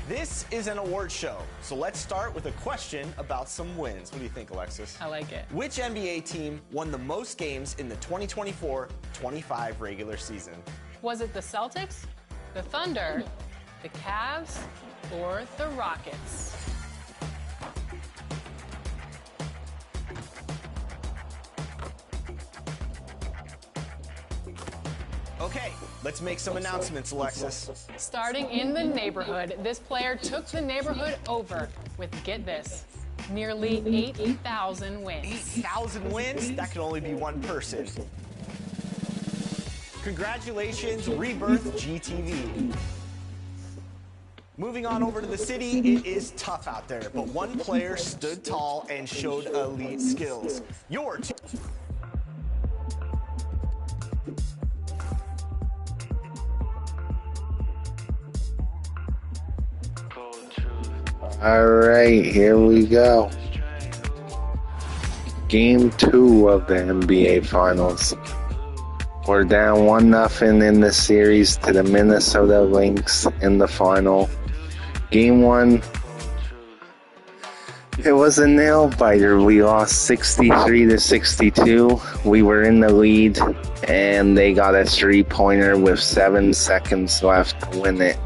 This is an award show, so let's start with a question about some wins. What do you think, Alexis? I like it. Which NBA team won the most games in the 2024-25 regular season? Was it the Celtics, the Thunder, the Cavs, or the Rockets? Okay, let's make some announcements, Alexis. Starting in the neighborhood, this player took the neighborhood over with, get this, nearly 8,000 wins. 8,000 wins? That could only be one person. Congratulations, Rebirth GTV. Moving on over to the city, it is tough out there, but one player stood tall and showed elite skills. Your team. All right, here we go. Game 2 of the NBA Finals. We're down 1-0 in the series to the Minnesota Lynx in the final. Game 1, it was a nail-biter. We lost 63-62. We were in the lead, and they got a three-pointer with 7 seconds left to win it.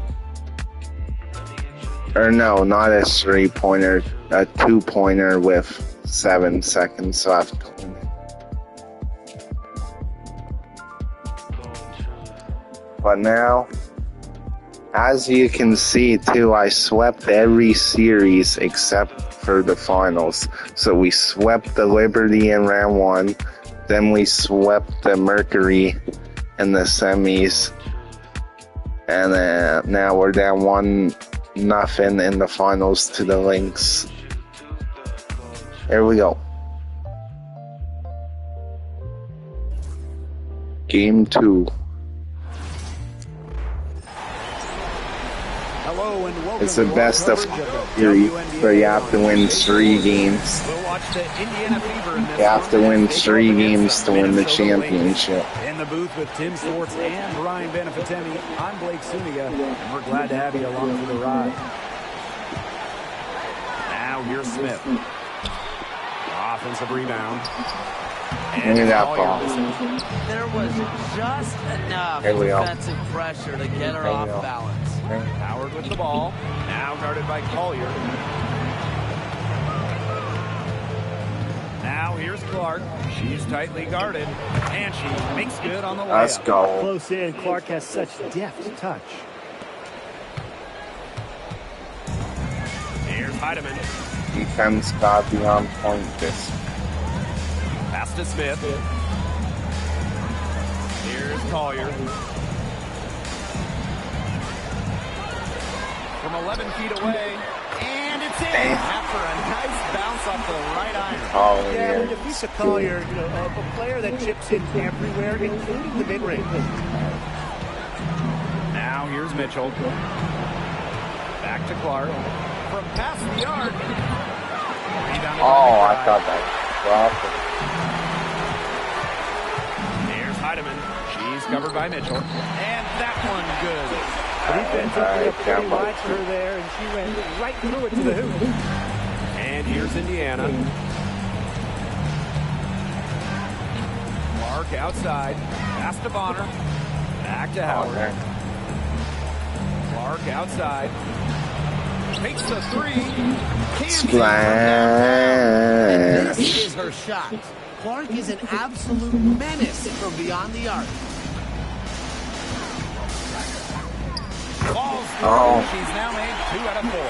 Or no, not a three-pointer, a two-pointer with 7 seconds left to win it. But now, as you can see too, I swept every series except for the finals. So we swept the Liberty in round 1, then we swept the Mercury in the semis, and now we're down 1-0 in the finals to the Lynx. Here we go. Game 2. Hello and welcome. It's the best of 3, but you have to win 3 games. You have to win 3 games to win the championship. In the booth with Tim Swartz and Brian Benefitemi, I'm Blake Suniga, and we're glad to have you along for the ride. Now here's Smith. Offensive rebound. Give me that ball. There was just enough defensive pressure to get her off balance. Howard with the ball. Now guarded by Collier. Now here's Clark. She's tightly guarded, and she makes good on the layup. Let's go. Close in. Clark has such deft touch. Here's Heidemann. Defense got to be on point this. Pass to Smith. Here's Collier. From 11 feet away, and it's in after a nice bounce off the right iron. Oh, yeah, when you beat the Collier, a player that chips in everywhere, including the mid-range. Now here's Mitchell. Back to Clark. From past the arc. Oh, I thought that was Here's Heidemann. She's covered by Mitchell. And that one good. The defense opened up pretty wide for her there, and she went right through it to the hoop. And here's Indiana. Clark outside. Pass to Bonner. Back to Howard. Clark outside. Takes the 3. Splash. This is her shot. Clark is an absolute menace from beyond the arc. Falls through. She's now made 2 out of 4.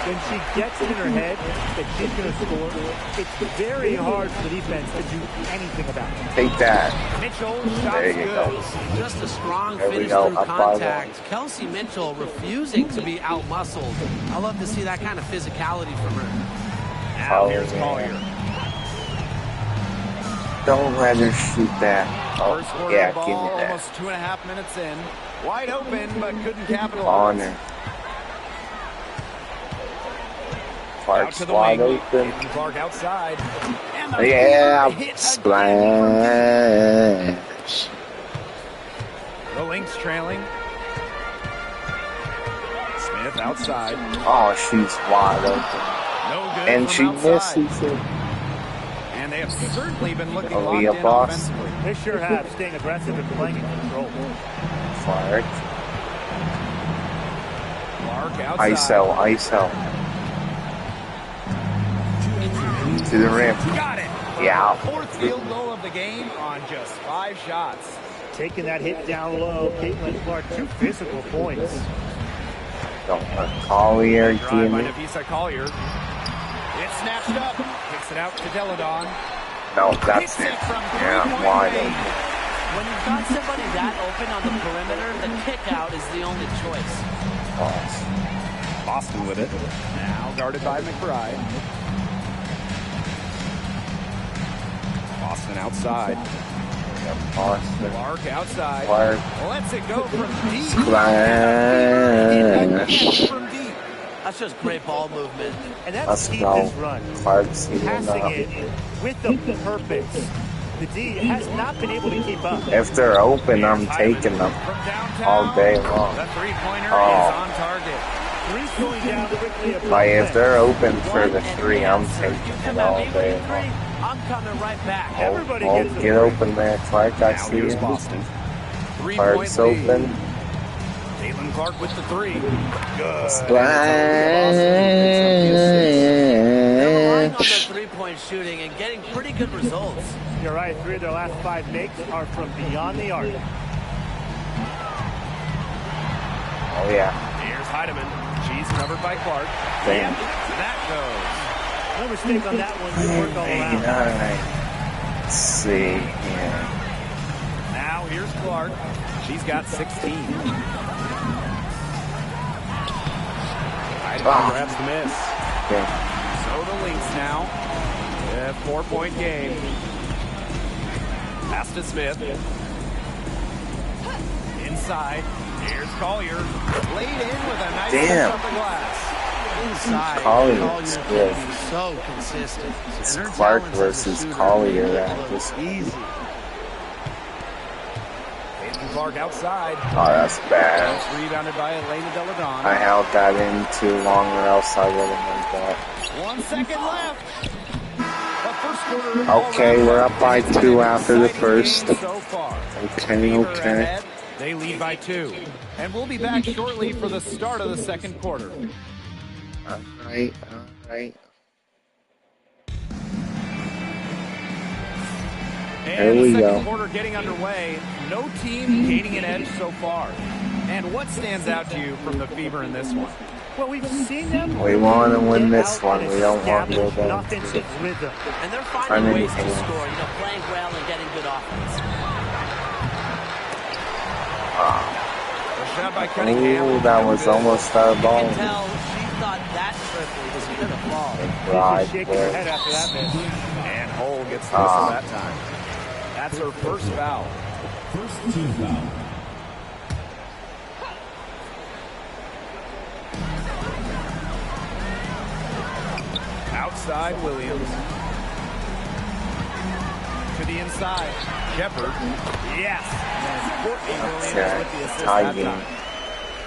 When she gets it in her head that she's going to score, it's very hard for the defense to do anything about it. Take that. Mitchell, There you go. Just a strong finish through contact. Kelsey Mitchell refusing to be out-muscled. I love to see that kind of physicality from her. Now here's Collier. Don't let her shoot that. Oh, First quarter yeah, ball, give me that. almost 2.5 minutes in. Wide open, but couldn't capitalize. Honor. Clark's wide open. Clark outside. Yeah, splash. The Lynx trailing. Smith Smith outside. Oh, she's wide open. No good And she outside. misses it. And they have certainly been looking Are locked we a in boss? offensively. They sure have, staying aggressive and playing in control. Clark. Clark outside. ISO, ISO. To the rim. Got it. Yeah. Fourth field goal of the game on just 5 shots. Taking that hit down low, Caitlin Clark, 2 physical points. Don't let Collier Drive give by me. Nafisa Collier. It's snatched up. Kicks it out to Deladon. No, that's Hits it. it from Yeah, three-point wide range. open. When you've got somebody that open on the perimeter, the kick out is the only choice. Boss. Boston with it. Now guarded by McBride. Boston outside. Boston. Clark outside. Clark. Lets it go from deep. Splash. From deep. That's just great ball movement. And that's Let's keep go. this run. Clark's here Passing now. it with the purpose. The D has not been able to keep up. If they're open, I'm taking them From downtown. all day long. The three-pointer Oh. is on target. Three's going down quickly. Like, if they're open for the 3, I'm You taking come it at all me with day a three, long. I'm coming right back. Everybody Oh, gets a get three. open there, Clark. I Now see here's you. Boston. 3-point Clark's lead. open. Caitlin Clark with the 3. Good. They're relying on their Splash. three-point shooting and getting pretty good results. You're right. 3 of their last 5 makes are from beyond the arc. Oh, yeah. Here's Heidemann. She's covered by Clark. Damn. Yep, that goes. No mistake on that one. Good work all around. Alright. Let's see here. Now here's Clark. She's got 16. Heidemann grabs the miss. Okay. So the Lynx now. A 4-point game. Pass to Smith. Inside. Here's Collier. Laid in with a nice Damn. touch off the glass. Inside, Collier's good. can be so consistent. It's And her Clark talent as a versus shooter Collier that looks just. easy. Caitlin Clark outside. Oh, that's bad. It's rebounded by Elena Deladon. I held that in too long, or else I would have made that. 1 second left. The first quarter Okay, we're up by 2 after the first. So far. Okay, Beaver okay. ahead. They lead by 2. And we'll be back shortly for the start of the second quarter. Alright, alright. There And we the second go. quarter getting underway. No team gaining an edge so far. And what stands out to you from the Fever in this one? Well, we've seen them. We want to win get this out one. and We don't want to go establish an down. offensive rhythm. And they're I'm finding in ways to pain. score, playing well and getting good offense. A shot by Cunningham. Ooh, that was Good. almost our You ball. can tell she thought that triple was going to fall. Right She's shaking her there. head after that miss. And Hull gets the whistle that time. That's her first foul. First team foul. Outside, Williams. To the inside. Shepard. Yes. Courtney Williams with the assist Tie that game. time.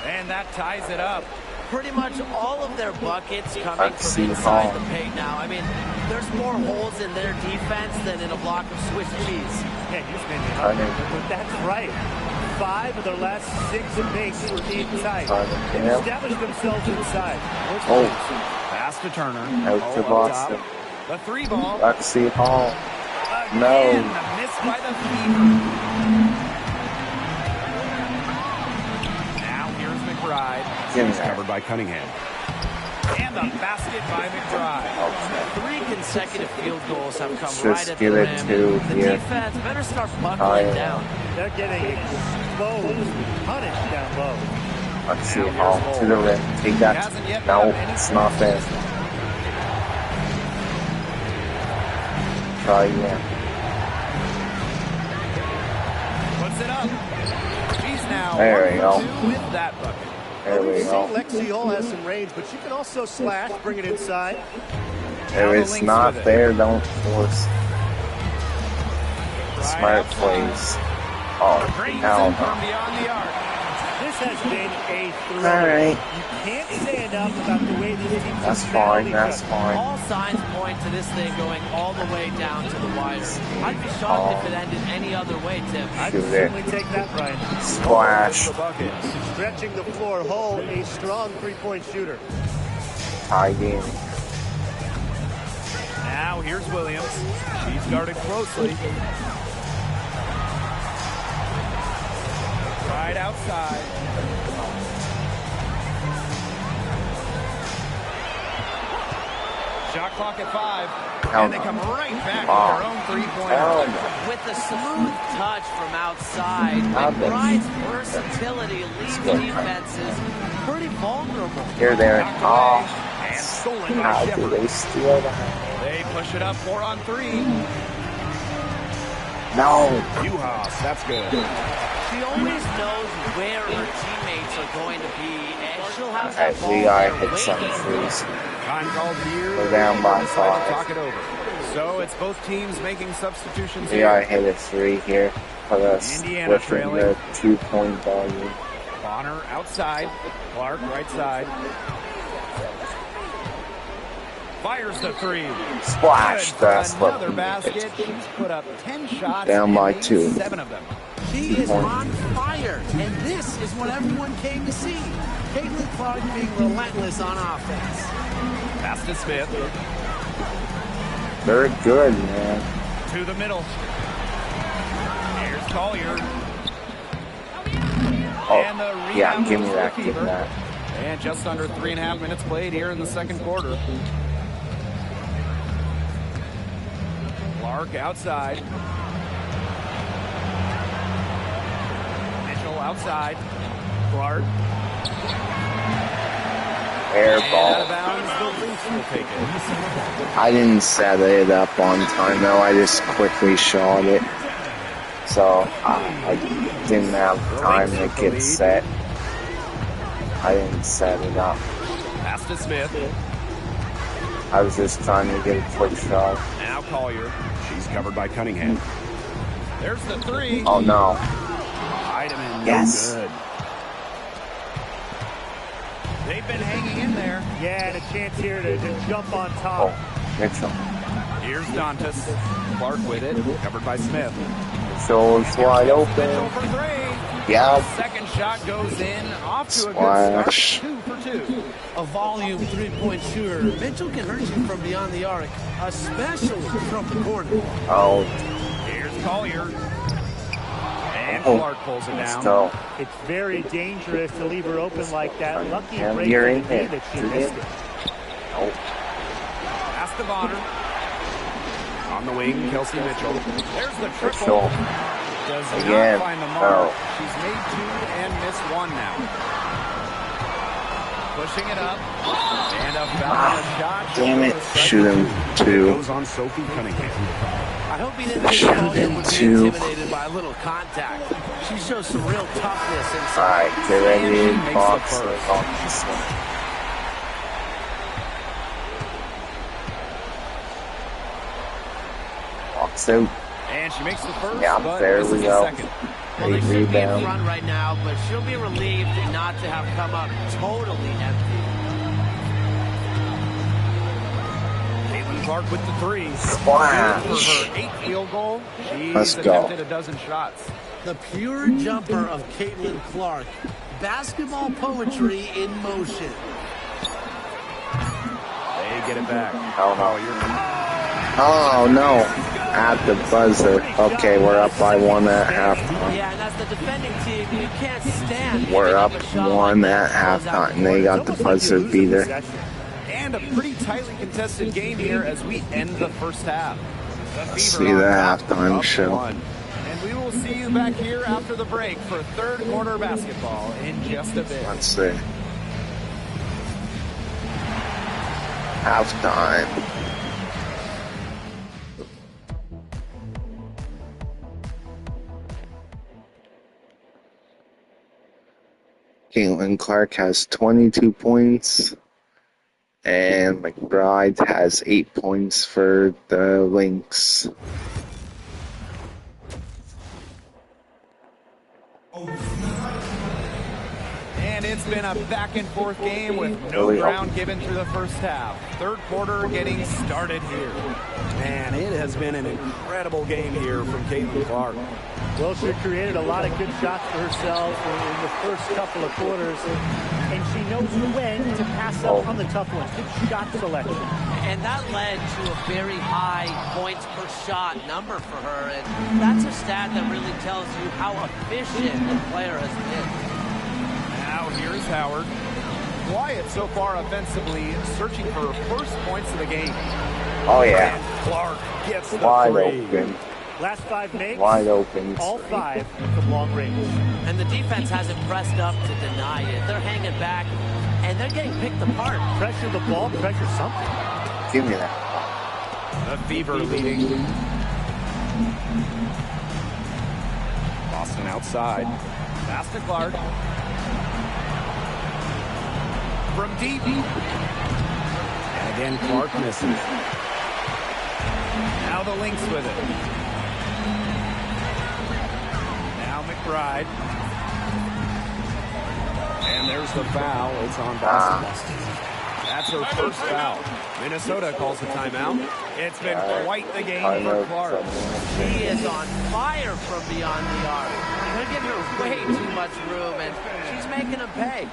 And that ties it up. Pretty much all of their buckets coming Let's from see inside Hall. the paint now. I mean, there's more holes in their defense than in a block of Swiss cheese. Man, you just made me hungry. But that's right. 5 of their last 6 makes were inside. They've Yeah. established themselves inside. Oh, Pass to Turner. out to Hull up Boston. top. The 3 ball. Let's see Hall. Again, No. the miss by the Fever. Now here's McBride. Give me She's that. covered by Cunningham. And the basket by McBride. 3 consecutive field goals have come Just right at the give it rim. to The here. defense better start buckling yeah. down. They're getting exposed, punished down low. Let's see Hall to the rim. Take that. No, it's not there. Try again. Puts it up. She's now There 1 we for go. 2 with that bucket. There we go. Lexi Hall has some range, but she can also slash, bring it inside. If it's not there, don't force. Smart plays. Oh, Drains hell it from no. beyond the arc. This has has been a thriller. All right. You can't say enough about the way these teams That's have battled fine. each That's other. fine. All signs point to this thing going all the way down to the wire. I'd be shocked if it ended any other way, Tim. I Shoot can it. certainly take that, Brian. Splash. The bucket. Stretching the floor whole, a strong three-point shooter. Tie game. Now here's Williams. She's guarded closely. Right outside. Shot clock at 5. And they come right back with their own three-pointer. With a smooth touch from outside, McBride's versatility leaves defenses pretty vulnerable. Here, there. Oh, And stolen by how do Shepard. they steal that? They push it up 4 on 3. No. Uhas, that's good. She always knows where her teammates are going to be, and she'll have that Alright, ball we are there hit some waiting. threes. Time called here. We're down by Decide to 5. talk it over. So it's both teams making substitutions We here. are hit a 3 here. Put us Indiana within trailing. the 2-point volume. Bonner outside. Clark right side. Fires the 3. Splash. Good. That's what Another we basket. needed. She's put up 10 shots. Down and by made 2. 7 of them. She is on fire, and this is what everyone came to see. Caitlin Clark being relentless on offense. Pass to Smith. They're good, man. To the middle. Here's Collier. Oh, And the yeah, rebound give me goes that, to give me Fever. that. And just under 3.5 minutes played here in the second quarter. Clark outside. Mitchell outside. Clark. Air And out ball. of bounds, the Lynx will take it. I didn't set it up on time, though. I just quickly shot it. So, I didn't have time to get set. I didn't set it up. Pass to Smith. I was just trying to get a quick shot. Now Collier. She's covered by Cunningham. There's the 3. Oh, no. Heidemann, Yes. no good. They've been hanging in there. Yeah, and a chance here to jump on Oh, top. Mitchell. Here's Dantas. Clark with it. Covered by Smith. Mitchell is wide Mitchell open. for 3. Yeah. Second shot goes in. Off to a good Splash. start. 2 for 2. A volume three-point shooter, Mitchell can hurt you from beyond the arc, especially from the corner. Oh, Here's Collier. And Oh. Clark pulls it let's down. go. It's very dangerous to leave her open like that. Lucky Yeah, break you're for in the there. that she You're missed in. it. Oh, Pass to Bonner. On the wing, Kelsey Mitchell. There's the triple. Mitchell. Does Again. not find the mark. Oh. She's made 2 and missed 1 now. Pushing it up. And a foul shot. Damn it. Shoot him, too. Goes on Sophie Cunningham. I hope he didn't think Shoot Collier him would be too. intimidated by a little contact. She shows some real toughness inside. Alright, get ready And she to makes box the it. first. Box out. And she makes the first, Yeah, but there misses we the go. second. Well, they Great should be in rebound. front right now, but she'll be relieved not to have come up totally empty. Caitlin Clark with the 3. Splash. Good for her 8th field goal. She's Let's go. attempted a dozen shots. The pure jumper of Caitlin Clark. Basketball poetry in motion. They get it back. Oh, no. Oh, no. At the buzzer. Okay, we're up by 1 at halftime. Yeah, and as the defending team, you can't stand. We're giving up a shot 1 like at that to close out halftime. They got the buzzer beater. And a pretty tightly contested game here as we end the first half. Let's see the halftime Up show. 1. And we will see you back here after the break for third quarter basketball in just a bit. Let's see. Halftime. Caitlin Clark has 22 points, and McBride has 8 points for the Lynx. It's been a back-and-forth game with no ground given through the first half. Third quarter getting started here. Man, it has been an incredible game here from Caitlin Clark. Well, she created a lot of good shots for herself in the first couple of quarters, and she knows when to pass up on the tough ones. Good shot selection. And that led to a very high points per shot number for her, and that's a stat that really tells you how efficient the player has been. Now here's Howard. Quiet so far offensively, searching for first points of the game. Oh, yeah. And Clark gets the Wide three. open. Last 5 makes. Wide open. All 5 from long range. And the defense hasn't pressed up to deny it. They're hanging back, and they're getting picked apart. Pressure the ball, pressure something. Give me that. The Fever leading. Boston outside. Pass to Clark. From deep. And again, Clark misses. Now the Lynx with it. Now McBride. And there's the foul. It's on Boston. That's her first foul. Minnesota calls a timeout. It's been quite the game for Clark. She is on fire from beyond the arc. They're giving her way too much room, and she's making them pay.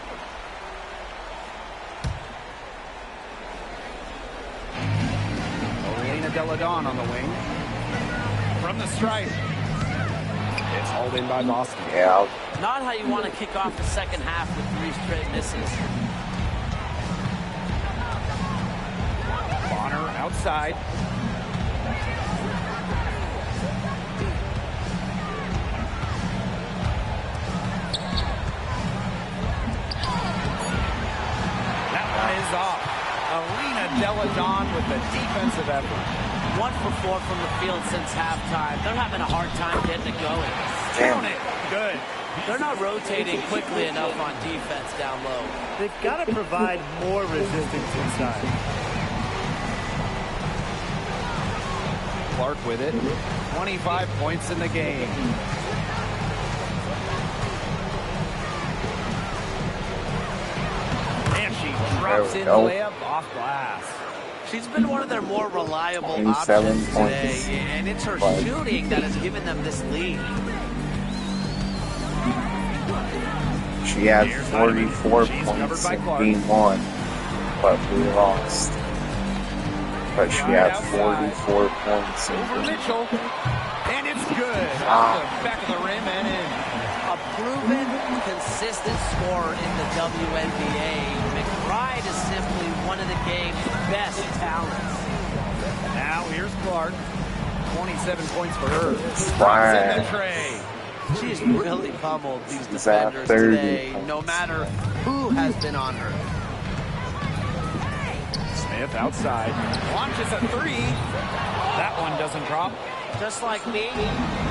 Elena Deladon on the wing. From the stripe. It's hauled in by Boston. Yeah. Not how you want to kick off the second half with 3 straight misses. Bonner outside. That one is off. Elena Deladon with the defensive effort. 1 for 4 from the field since halftime. They're having a hard time getting it going. Count it. Good. They're not rotating quickly enough on defense down low. They've got to provide more resistance inside. Clark with it. 25 points in the game. And she drops in the layup off glass. She's been one of their more reliable 27 options today, points. and it's her shooting that has given them this lead. She had 44 points in game 1, but we lost. But she had 44 points in Over game 1. Mitchell. And it's good. Off the back of the rim and in. A proven, consistent scorer in the WNBA, McBride is simply one of the game's best talents. Now here's Clark. 27 points for her. Right. In the tray. She's really pummeled these defenders today, no matter who has been on her. Smith outside. Launches a 3. That one doesn't drop. Just like me,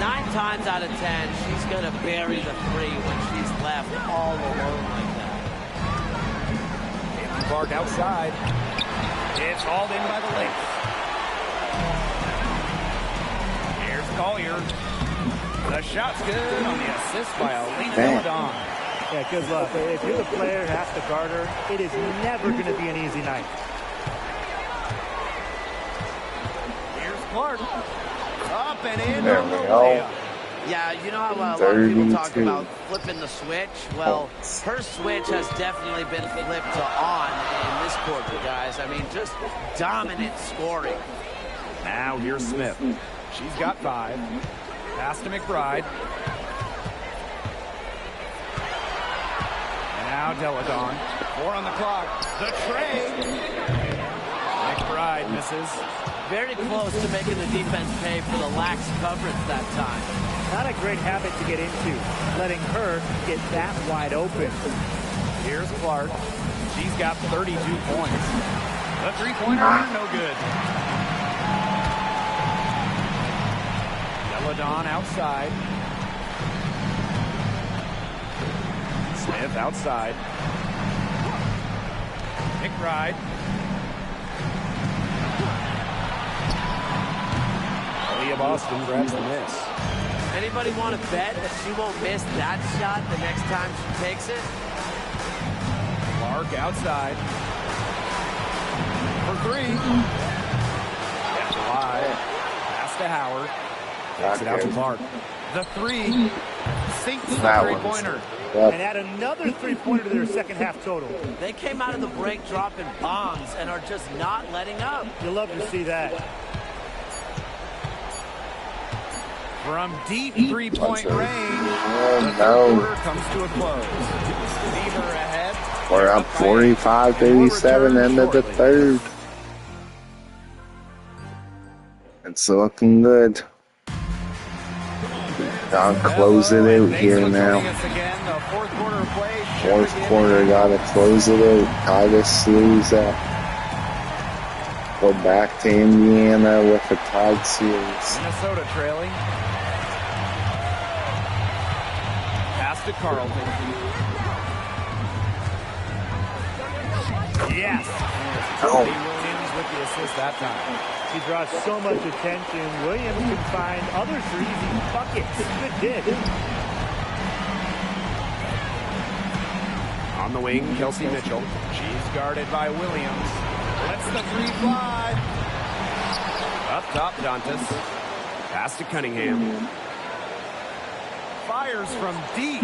9 times out of 10, she's going to bury the 3 when she's left all alone like that. Clark outside. It's hauled in by the Lynx. Here's Collier. The shot's good on the assist by Elena Deladon. Yeah, good luck. If you're the player who has to guard her, it is never going to be an easy night. Here's Clark. Up and in There on we the go. layup. Yeah, you know how a lot of people talk 32 about flipping the switch? Well, her switch has definitely been flipped to on in this quarter, guys. I mean, just dominant scoring. Now here's Smith. She's got 5. Pass to McBride. And now Deladon. 4 on the clock. The tray. McBride misses. Very close to making the defense pay for the lax coverage that time. Not a great habit to get into, letting her get that wide open. Here's Clark. She's got 32 points. The three-pointer, no good. Deladon outside. Smith outside. McBride. Leah Boston grabs the miss. Anybody want to bet that she won't miss that shot the next time she takes it? Mark outside. For three. That's wide. Pass to Howard. Takes it out to Clark. The three. Sinks the three-pointer. Yep. And add another three-pointer to their second half total. They came out of the break dropping bombs and are just not letting up. You'll love to see that. From deep three-point range, the third quarter comes to a close. Beaver ahead. We're up 45-87, end of the third. It's looking good. Gotta close it out here now. Fourth quarter, gotta close it out. Titus lose that. We're back to Indiana with a tied series. Minnesota trailing. Pass to Carlton. Yes. Williams with the assist that time. He draws so much attention. Williams can find others for easy buckets. Good dish. On the wing, Kelsey Mitchell. She's guarded by Williams. Lets the three fly. Up top, Dantas. Pass to Cunningham. Fires from deep.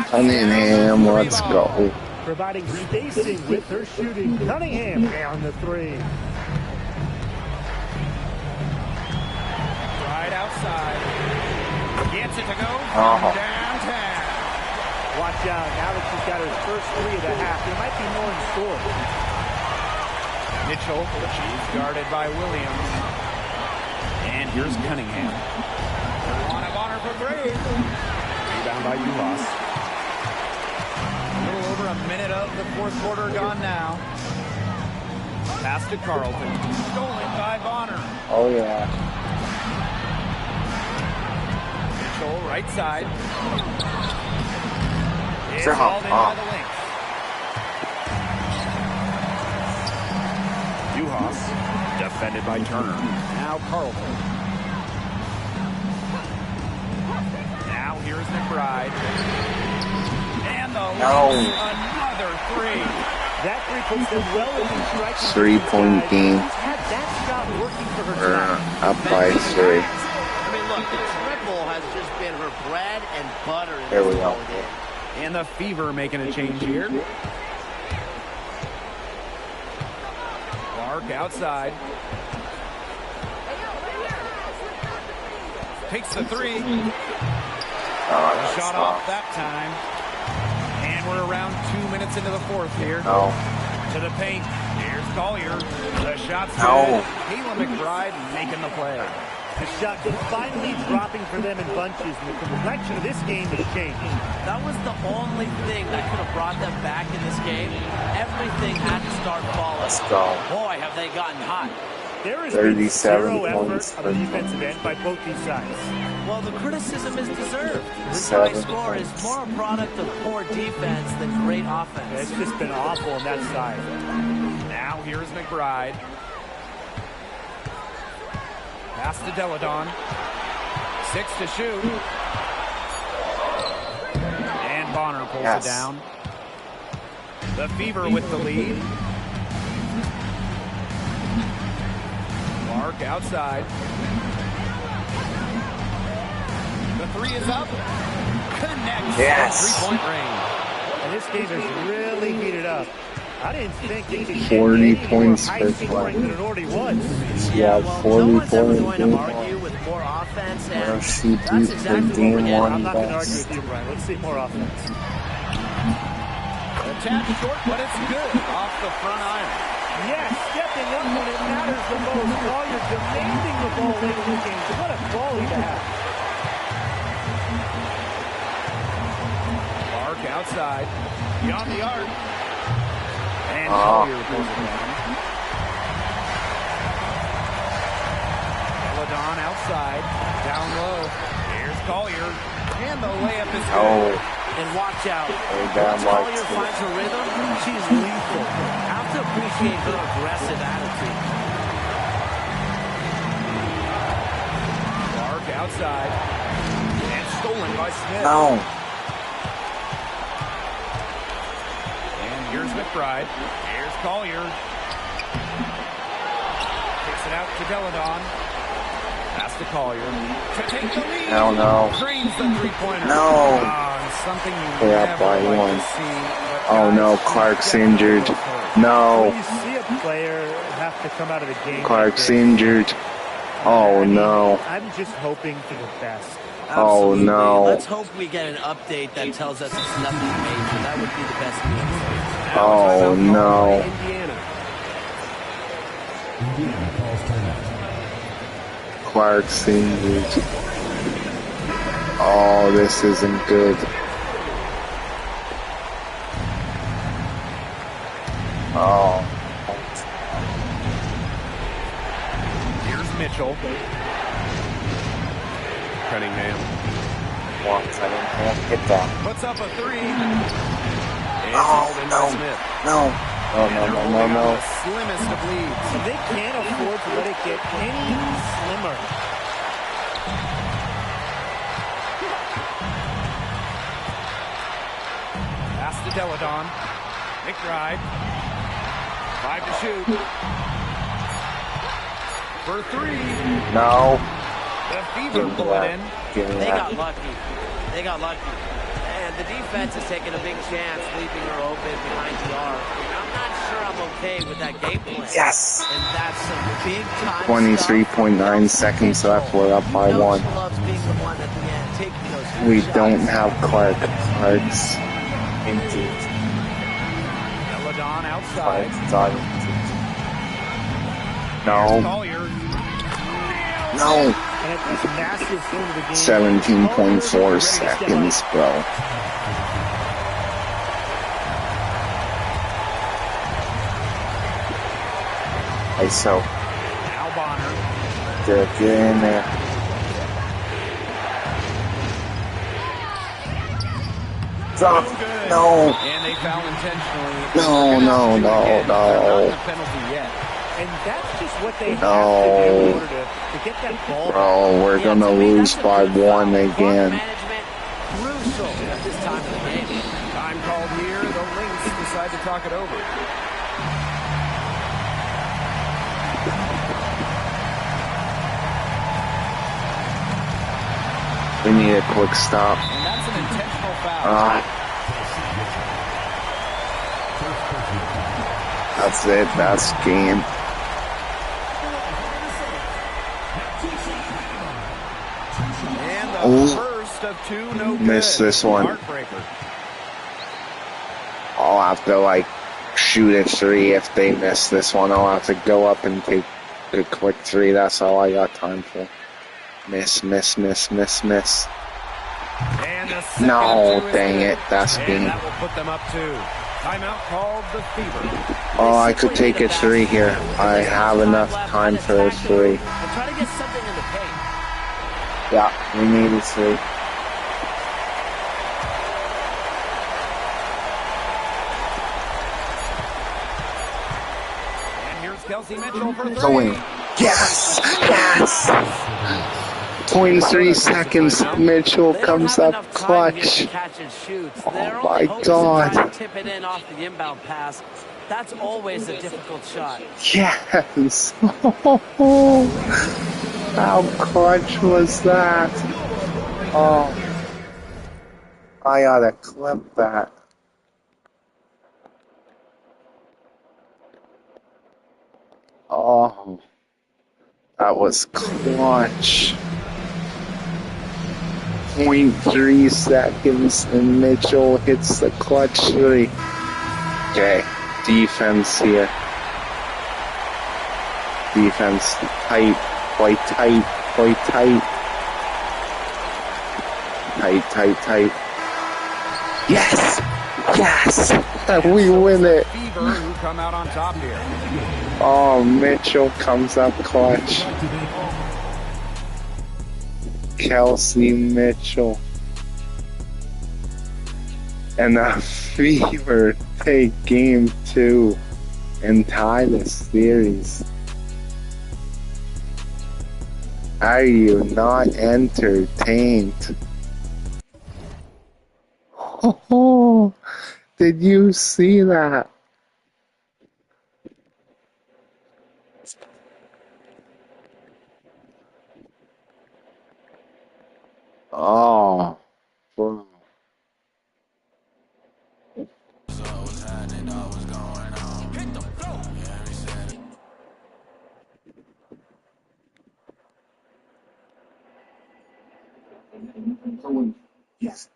Cunningham, let's go. Providing spacing with her shooting. Cunningham down the three. Right outside. Gets it to go from downtown. Watch out. Now that she's got her first three of the half, there might be more in store. Mitchell. She's guarded by Williams. And here's Cunningham. On her for three. Rebound by Ulas. A little over a minute of the fourth quarter gone now. Pass to Carlton. Stolen by Bonner. Oh, yeah. Mitchell, right side. It's Drop. hauled in by the Lynx. Uhas, defended by Turner. Now Carlton. Now here's McBride. And the Lynx, another three. That three puts them well within striking. 3-point game. Had that shot working for her tonight. Up by 3. I mean, look, the triple has just been her bread and butter in There we this go. ball game. And the Fever making a change here. Clark outside. Takes the three. Shot off that time. And we're around 2 minutes into the fourth here. To the paint. Here's Collier. The shot's good. Kayla McBride making the play. The shot finally dropping for them in bunches, and the complexion of this game has changed. That was the only thing that could have brought them back in this game. Everything had to start falling. Let's go. Boy, have they gotten hot. There has been 37 zero points. effort on the defensive end by both these sides. Well, the criticism is deserved. This 7 high score is more a product of poor defense than great offense. It's just been awful on that side. Now here's McBride. Pass to Deladon. 6 to shoot. And Bonner pulls it down. The Fever with the lead. Clark outside. The three is up. Connects. Yes. 3-point range. And this game is really heated up. I didn't think it could get 40 any points more per high scoring play. than it already was. Yeah, well, 40 no one's ever going to points. argue with more offense, Well, and she that's beat exactly what the we're game getting. one. I'm not going to argue with you, Brian. Let's see more offense. The tap short, but it's good off the front iron. Yes, stepping up when it matters the most. Collier demanding the ball late in the game. What a quality to have. Clark outside. Beyond the arc. And Collier pulls it down. Deladon outside. Down low. Here's Collier. And the layup is good. And watch out. down Once by Collier 2. finds her rhythm, she's lethal. Have to appreciate her aggressive attitude. Clark outside. And stolen by Smith. And here's McBride. McBride. Here's Collier. Kicks it out to Deladon. Pass to Collier. To take the lead. No, no. Drains the three-pointer. No. Something you We're never up by like one. to see. Oh no, Clark's injured. No. When you see a player have to come out of the game, Clark's like this, injured. Oh no. I'm just hoping for the best. Oh Absolutely. no. Let's hope we get an update that tells us it's nothing major. That would be the best news. Oh no. Indiana. Indiana calls timeout. Clark's injured. Oh, this isn't good. Oh. Here's Mitchell. Cunningham Once I didn't hit that. puts up a three. It's Oh, hauled in by no. Smith. No. No, no, no, no, no. The slimmest of leads. They can't afford to let it get any slimmer. Pass to Deladon. McBride. 5 to shoot. For three. No. The Give Fever me pull it that. in. Give me They that. got lucky. They got lucky. And the defense is taking a big chance, leaving her open behind the arc. I'm not sure I'm okay with that game plan. Yes. And that's some big time 23.9 seconds left. We're up by one. She loves being the one at the end, taking those huge We shots. don't have Clark. Clark's injured. Deladon outside. Clark's not injured. No. Collier. No. And at this massive point of the game, 17.4 seconds, bro. Hey, so, Al Bonner. get in there. Drop. No. And they foul intentionally. No, no, no, Not no. the penalty yet. and that's just what they have No. to do in order to get that ball. Bro, we're gonna to me, lose that's a by good foul. one Clock again. management, crucial at this time of the game. Time called here. The Lynx decide to talk it over. We need a quick stop. And that's an intentional foul. That's it. That's game. And the Oh. first of two, no good. Missed this one. Heartbreaker. I'll have to, like, shoot a three if they miss this one. I'll have to go up and take a quick three. That's all I got time for. Miss, miss, miss, miss, miss. And the second No, two is dang good. it. That's And game. that will put them up two. Timeout called the Fever. Oh, I could take a three here. I have enough time for a three. And try to get something in the paint. Yeah, we need a three. And here's Kelsey Mitchell for three. Going. Yes! Yes! 23 seconds. Mitchell They don't comes have up enough time to get clutch. the catch and shoots. Oh They're my only hoping God. to try to tip it in off the inbound pass. That's always a difficult shot. Yes! How clutch was that? Oh. I gotta clip that. Oh. That was clutch. 0.3 seconds and Mitchell hits the clutch three. Okay, defense here. Defense tight, play tight, play tight. Tight, tight, tight. Yes! Yes! We win it. Fever who come out on top here. Oh, Mitchell comes up clutch. Kelsey Mitchell. And the Fever take game 2 and tie the series. Are you not entertained? Oh, did you see that? Oh, bro. Yes.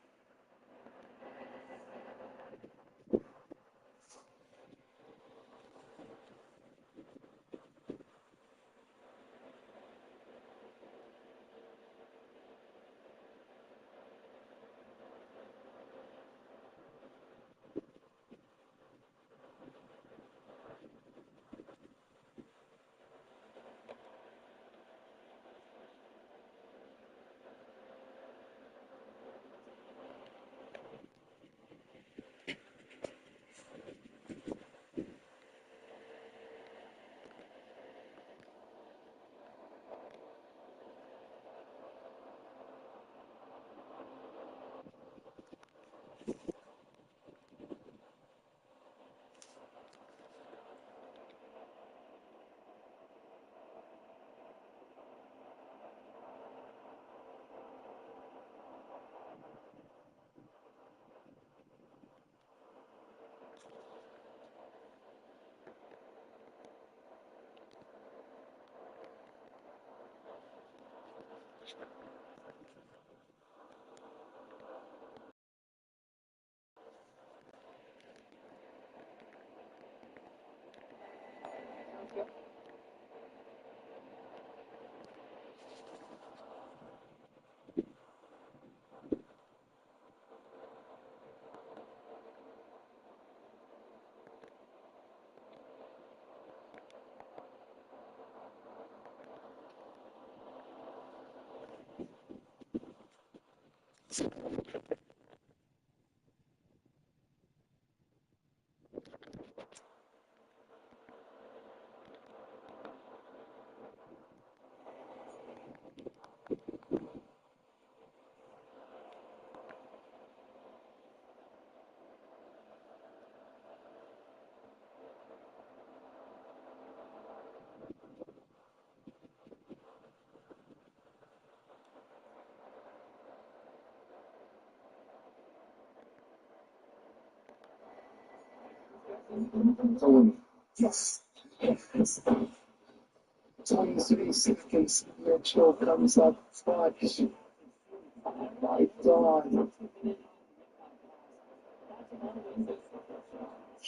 Yes. 23 seconds. Mitchell comes up clutch. Oh my God.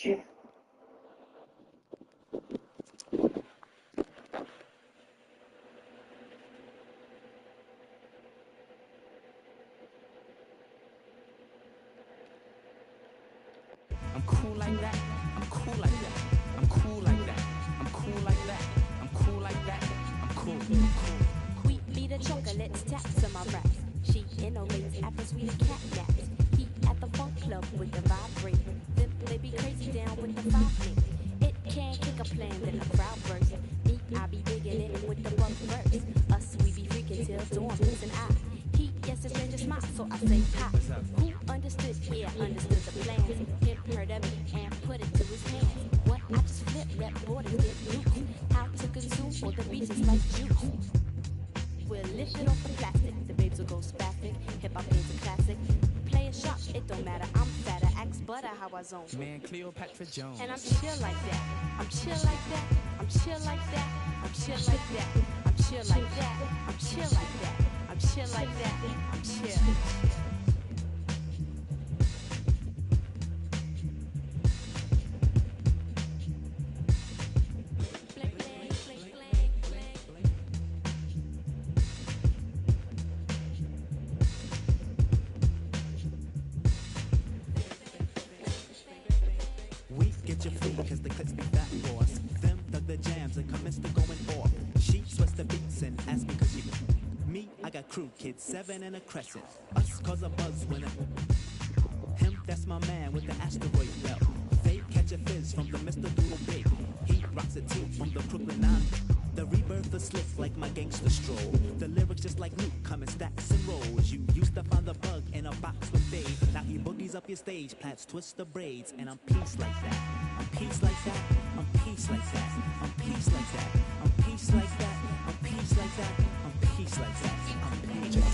Yeah. I'm cool like that. I'm cool like that. I'm cool like that. I'm cool like that. I'm cool like that. I'm cool. Wheat beat the chocolates, taps on my raps. She innovates after sweet cat naps. He at the funk club with the vibrate. Then they be crazy down with the 5 link. It can't kick a plan, then a crowd burst. Me, I be digging it with the bug verse. Us, we be freaking till dawn, and he gets a stranger smile, so I say hi. Who understood? Yeah, understood the plans. Him heard of me and put it to his hands. What? I just flip, let borders get loose. How to consume all the beats is like juice. We'll lift it off the plastic. The babes will go spastic. Hip hop is a classic. Play it sharp, it don't matter. I'm fatter. Axe butter how I zone. Man, Cleopatra Jones. And I'm chill like that. I'm chill like that. I'm chill like that. I'm chill like that. I'm chill like that. I'm chill like that. I'm chill like that. I'm chill. We get you free cause the clips be fat for us. Them dug the jams and commenced to going off. She sweats the beats and asks me cause she me, I got crew kids, 7 and a crescent. Us cause a buzz when it him, that's my man with the asteroid belt. Fake catch a fizz from the Mr. Doodle Big. He rocks a tee from the Brooklyn 9. The rebirth is slick like my gangster stroll. The lyrics just like Luke come in stacks and rolls. You used to find the bug in a box with Dave. Now he boogies up your stage, plats twist the braids, and I'm peace like that. I'm peace like that. I'm peace like that. I'm peace like that.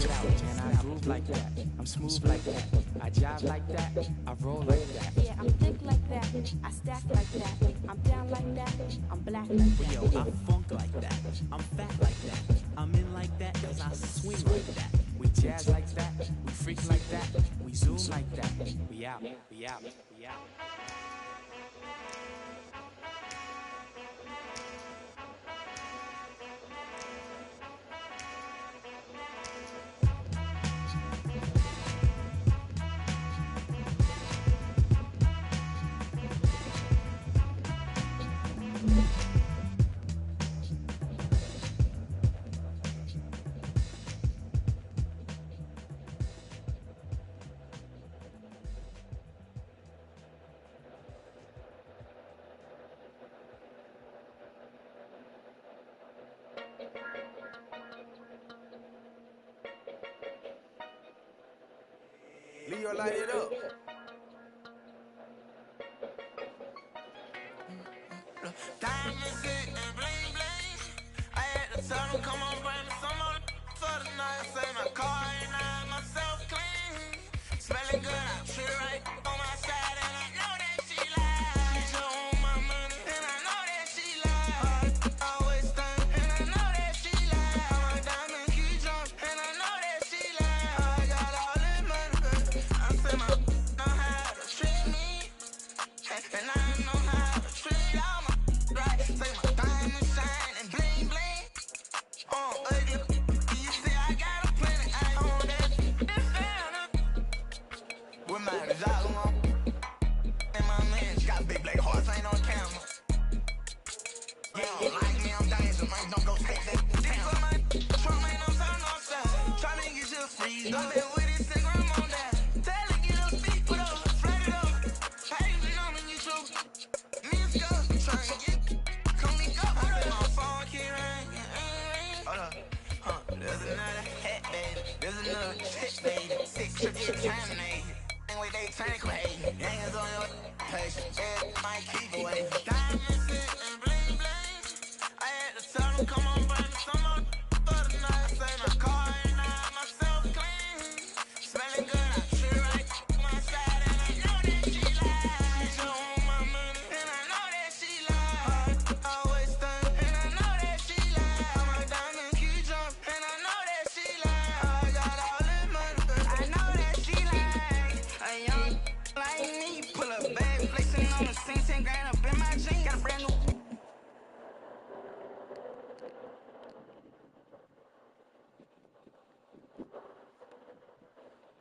it out, man. I groove like that. I'm smooth like that. I jive like that. I roll like that. Yeah, I'm thick like that. I stack like that. I'm down like that. I'm black like that. Yo, I funk like that. I'm fat like that. I'm in like that cause I swing like that. We jazz like that. We freak like that. We zoom like that. We out, we out, we out. Leo, light it up. Diamonds getting bling bling. I had to tell them, come on, bring me some more for the night. Say my car and I myself clean. Smelling good, I treat her right on my side, and I know that she lied. She just want my money, and I know that she lied. Always think, and I know that she lied. My diamond keep jumping, and I know that she lied. I got all this money, I say my know how to treat me, and I know how to treat all my right. Say my diamond shine and bling bling. Ugly. You see I got a plenty. I own that. With my dog on, and my man, she got big black hearts, ain't on camera. You don't like me, I'm dangerous, man, don't go take that down. My Trump ain't no time, no side. Try me to get you freeze, I've been with it, since I'm on that. Tell it, get up, speak, put up, flat it up. Hey, you know me, you true. Me and Scott, trying to get, come link up. I bet my phone keep ringing, hold up. There's another hat, baby, there's another chick, baby. 6 trips, get time,